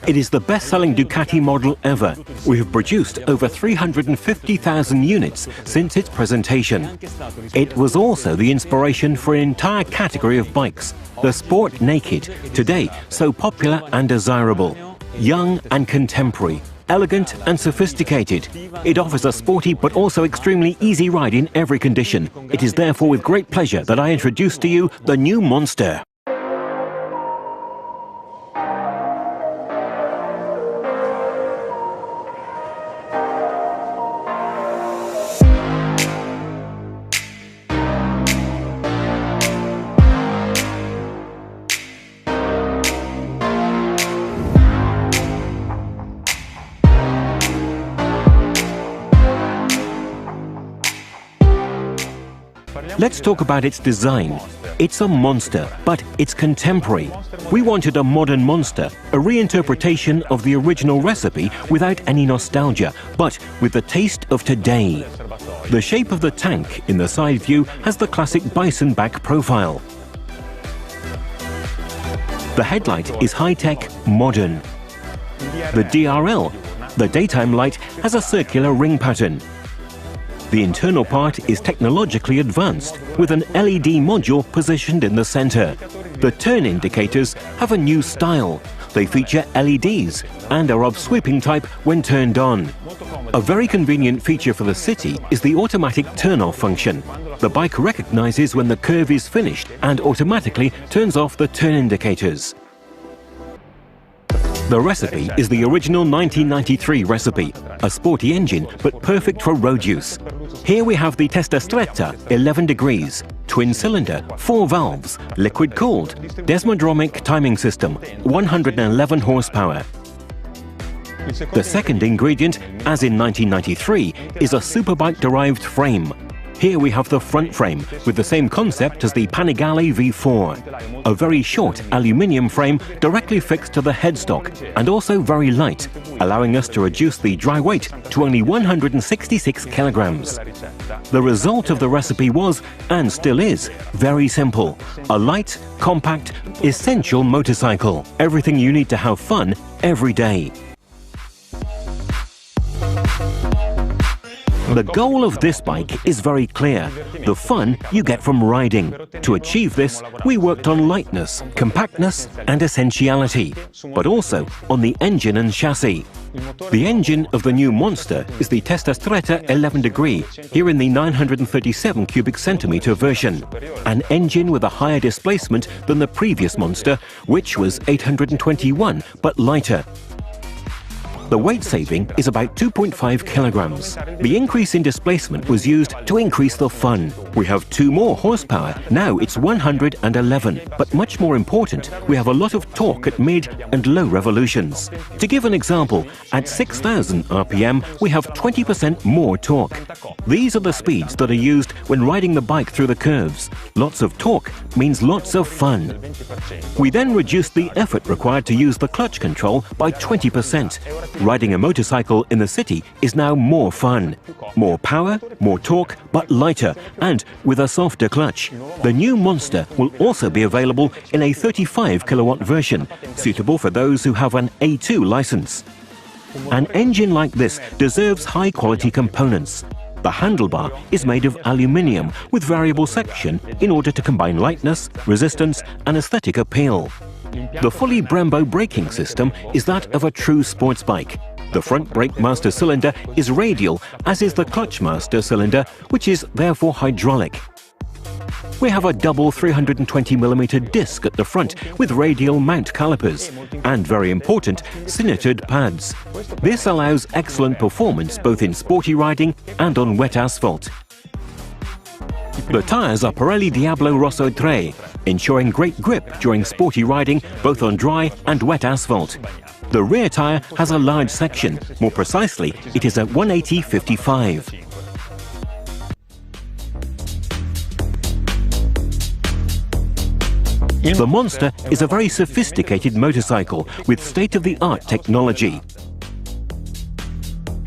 It is the best-selling Ducati model ever. We have produced over 350,000 units since its presentation. It was also the inspiration for an entire category of bikes, the Sport Naked, today so popular and desirable. Young and contemporary, elegant and sophisticated. It offers a sporty but also extremely easy ride in every condition. It is therefore with great pleasure that I introduce to you the new Monster. Let's talk about its design. It's a monster, but it's contemporary. We wanted a modern monster, a reinterpretation of the original recipe without any nostalgia, but with the taste of today. The shape of the tank in the side view has the classic bison back profile. The headlight is high-tech, modern. The DRL, the daytime light, has a circular ring pattern. The internal part is technologically advanced, with an LED module positioned in the center. The turn indicators have a new style. They feature LEDs and are of sweeping type when turned on. A very convenient feature for the city is the automatic turn-off function. The bike recognizes when the curve is finished and automatically turns off the turn indicators. The recipe is the original 1993 recipe, a sporty engine but perfect for road use. Here we have the Testa Stretta 11 degrees, twin cylinder, 4 valves, liquid cooled, desmodromic timing system, 111 horsepower. The second ingredient, as in 1993, is a superbike-derived frame. Here we have the front frame, with the same concept as the Panigale V4. A very short aluminium frame directly fixed to the headstock and also very light, allowing us to reduce the dry weight to only 166 kilograms. The result of the recipe was, and still is, very simple. A light, compact, essential motorcycle. Everything you need to have fun every day. The goal of this bike is very clear, the fun you get from riding. To achieve this, we worked on lightness, compactness and essentiality, but also on the engine and chassis. The engine of the new Monster is the Testa Stretta 11 degree, here in the 937 cubic centimeter version. An engine with a higher displacement than the previous Monster, which was 821, but lighter. The weight saving is about 2.5 kilograms. The increase in displacement was used to increase the fun. We have 2 more horsepower, now it's 111. But much more important, we have a lot of torque at mid and low revolutions. To give an example, at 6,000 RPM we have 20% more torque. These are the speeds that are used when riding the bike through the curves. Lots of torque means lots of fun. We then reduced the effort required to use the clutch control by 20%. Riding a motorcycle in the city is now more fun. More power, more torque, but lighter and with a softer clutch. The new Monster will also be available in a 35 kilowatt version, suitable for those who have an A2 license. An engine like this deserves high-quality components. The handlebar is made of aluminium with variable section in order to combine lightness, resistance and aesthetic appeal. The fully Brembo braking system is that of a true sports bike. The front brake master cylinder is radial, as is the clutch master cylinder, which is therefore hydraulic. We have a double 320mm disc at the front with radial mount calipers and, very important, cinnated pads. This allows excellent performance both in sporty riding and on wet asphalt. The tyres are Pirelli Diablo Rosso 3, ensuring great grip during sporty riding both on dry and wet asphalt. The rear tyre has a large section, more precisely it is a 180/55. The Monster is a very sophisticated motorcycle with state-of-the-art technology.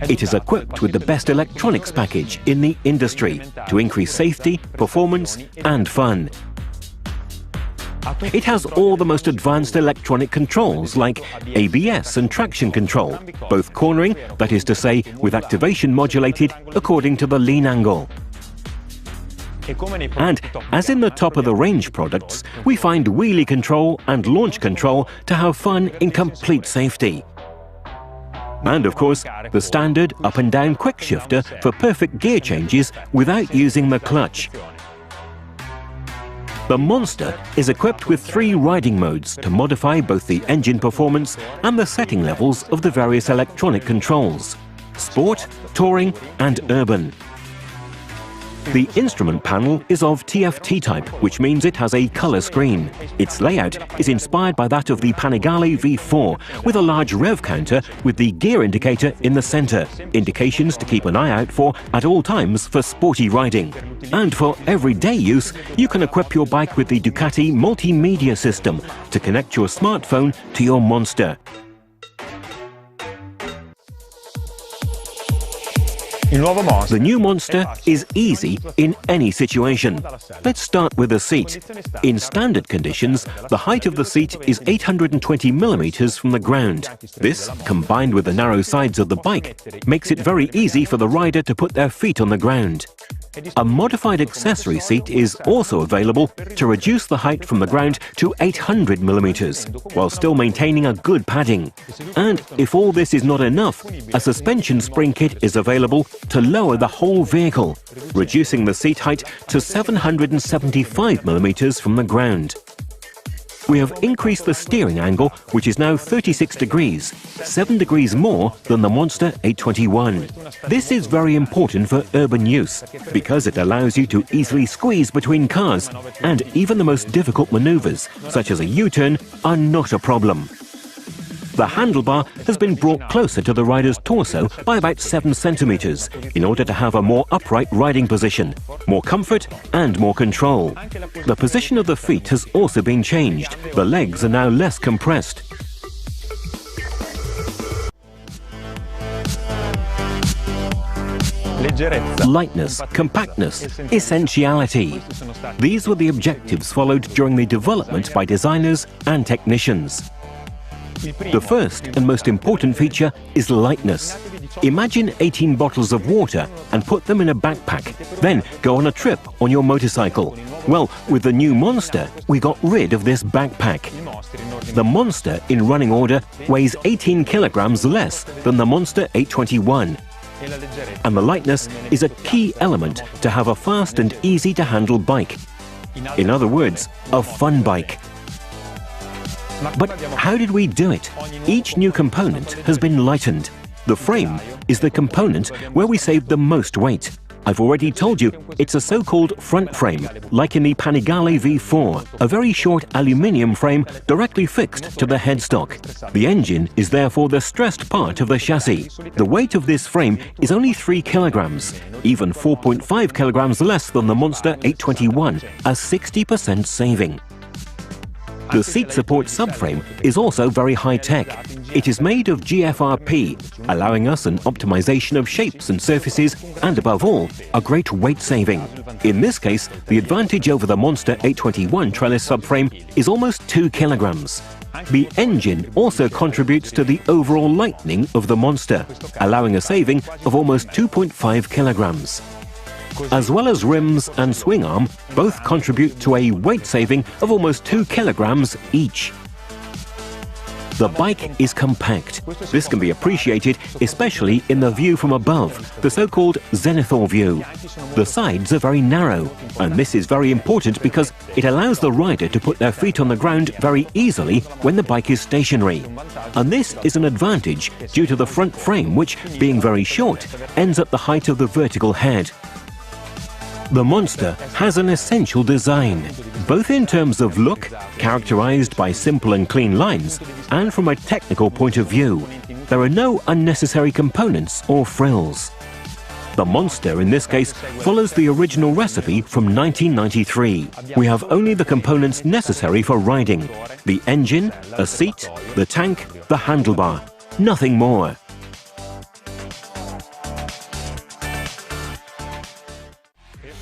It is equipped with the best electronics package in the industry to increase safety, performance and fun. It has all the most advanced electronic controls like ABS and traction control, both cornering, that is to say, with activation modulated according to the lean angle. And as in the top-of-the-range products, we find wheelie control and launch control to have fun in complete safety. And of course, the standard up and down quick shifter for perfect gear changes without using the clutch. The Monster is equipped with 3 riding modes to modify both the engine performance and the setting levels of the various electronic controls: Sport, Touring and Urban. The instrument panel is of TFT type, which means it has a colour screen. Its layout is inspired by that of the Panigale V4, with a large rev counter with the gear indicator in the centre, indications to keep an eye out for at all times for sporty riding. And for everyday use, you can equip your bike with the Ducati multimedia system to connect your smartphone to your Monster. The new Monster is easy in any situation. Let's start with the seat. In standard conditions, the height of the seat is 820 millimeters from the ground. This, combined with the narrow sides of the bike, makes it very easy for the rider to put their feet on the ground. A modified accessory seat is also available to reduce the height from the ground to 800 millimeters, while still maintaining a good padding. And if all this is not enough, a suspension spring kit is available to lower the whole vehicle, reducing the seat height to 775 millimeters from the ground. We have increased the steering angle, which is now 36 degrees, 7 degrees more than the Monster 821. This is very important for urban use, because it allows you to easily squeeze between cars, and even the most difficult maneuvers, such as a U-turn, are not a problem. The handlebar has been brought closer to the rider's torso by about 7 centimeters in order to have a more upright riding position, more comfort and more control. The position of the feet has also been changed. The legs are now less compressed. Lightness, compactness, essentiality. These were the objectives followed during the development by designers and technicians. The first and most important feature is lightness. Imagine 18 bottles of water and put them in a backpack, then go on a trip on your motorcycle. Well, with the new Monster, we got rid of this backpack. The Monster in running order weighs 18 kilograms less than the Monster 821. And the lightness is a key element to have a fast and easy to handle bike. In other words, a fun bike. But how did we do it? Each new component has been lightened. The frame is the component where we saved the most weight. I've already told you it's a so-called front frame, like in the Panigale V4, a very short aluminium frame directly fixed to the headstock. The engine is therefore the stressed part of the chassis. The weight of this frame is only 3 kilograms, even 4.5 kilograms less than the Monster 821, a 60% saving. The seat support subframe is also very high-tech. It is made of GFRP, allowing us an optimization of shapes and surfaces and, above all, a great weight saving. In this case, the advantage over the Monster 821 trellis subframe is almost 2 kilograms. The engine also contributes to the overall lightening of the Monster, allowing a saving of almost 2.5 kilograms. As well as rims and swing arm, both contribute to a weight saving of almost 2 kilograms each. The bike is compact. This can be appreciated especially in the view from above, the so-called zenithal view. The sides are very narrow, and this is very important because it allows the rider to put their feet on the ground very easily when the bike is stationary. And this is an advantage due to the front frame, which, being very short, ends at the height of the vertical head. The Monster has an essential design, both in terms of look, characterized by simple and clean lines, and from a technical point of view. There are no unnecessary components or frills. The Monster, in this case, follows the original recipe from 1993. We have only the components necessary for riding: the engine, a seat, the tank, the handlebar. Nothing more.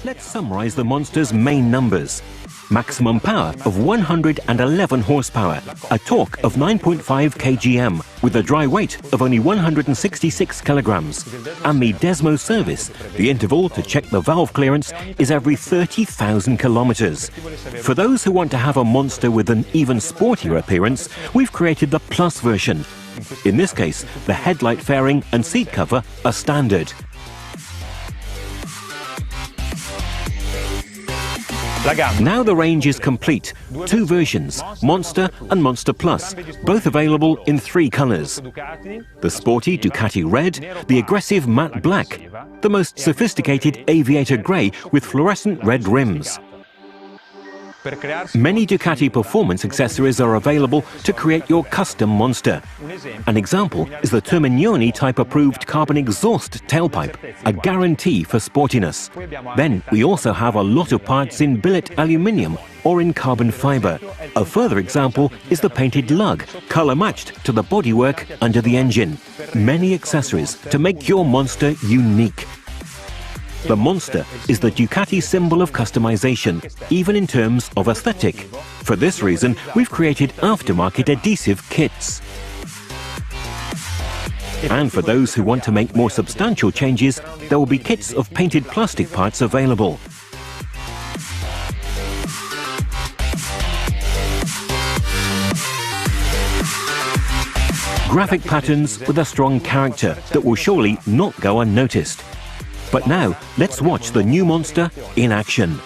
Let's summarize the Monster's main numbers. Maximum power of 111 horsepower, a torque of 9.5 kgm with a dry weight of only 166 kilograms. And the Desmo service, the interval to check the valve clearance, is every 30,000 kilometers. For those who want to have a Monster with an even sportier appearance, we've created the Plus version. In this case, the headlight fairing and seat cover are standard. Now the range is complete. Two versions, Monster and Monster Plus, both available in 3 colors. The sporty Ducati Red, the aggressive matte black, the most sophisticated aviator grey with fluorescent red rims. Many Ducati performance accessories are available to create your custom Monster. An example is the Terminioni type-approved carbon exhaust tailpipe, a guarantee for sportiness. Then we also have a lot of parts in billet aluminium or in carbon fibre. A further example is the painted lug, colour-matched to the bodywork under the engine. Many accessories to make your Monster unique. The Monster is the Ducati symbol of customization, even in terms of aesthetic. For this reason, we've created aftermarket adhesive kits. And for those who want to make more substantial changes, there will be kits of painted plastic parts available. Graphic patterns with a strong character that will surely not go unnoticed. But now, let's watch the new Monster in action.